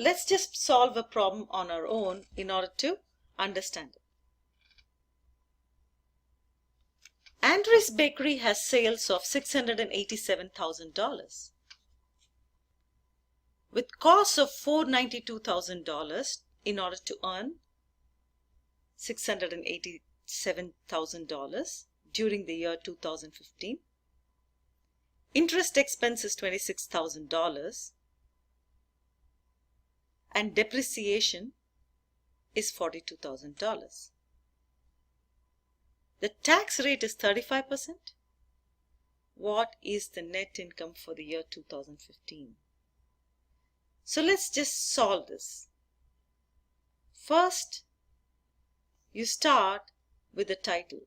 let's just solve a problem on our own in order to understand it. Andre's Bakery has sales of $687,000 with costs of $492,000 in order to earn $687,000 during the year 2015. Interest expense is $26,000 and depreciation is $42,000. The tax rate is 35%. What is the net income for the year 2015? So let's just solve this. First, you start with the title.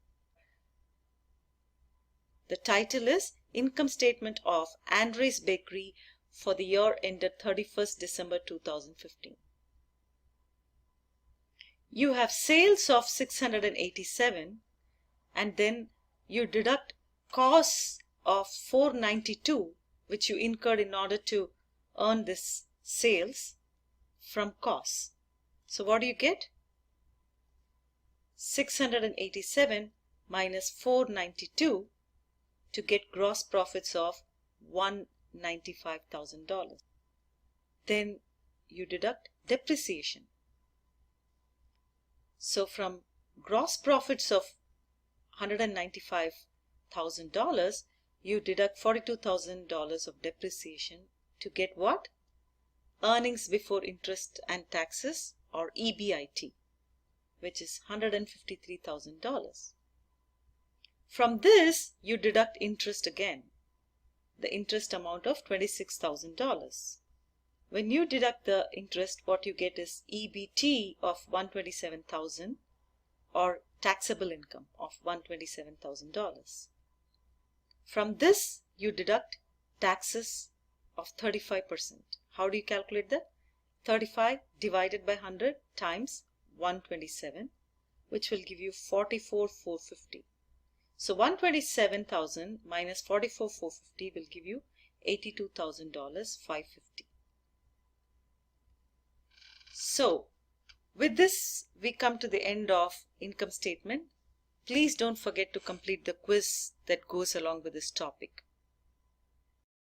The title is Income Statement of Andre's Bakery for the year ended 31st December 2015. You have sales of 687 and then you deduct costs of 492 which you incurred in order to earn this sales from costs. So what do you get? 687 minus 492 to get gross profits of $195,000. Then you deduct depreciation. So from gross profits of $195,000, you deduct $42,000 of depreciation to get what? Earnings before interest and taxes, or EBIT, which is $153,000. From this, you deduct interest again, the interest amount of $26,000. When you deduct the interest, what you get is EBT of $127,000 or taxable income of $127,000. From this, you deduct taxes of 35%. How do you calculate that? 35 divided by 100 times 127, which will give you 44,450. So 127,000 minus 44,450 will give you $82,550. So with this, we come to the end of income statement. Please don't forget to complete the quiz that goes along with this topic.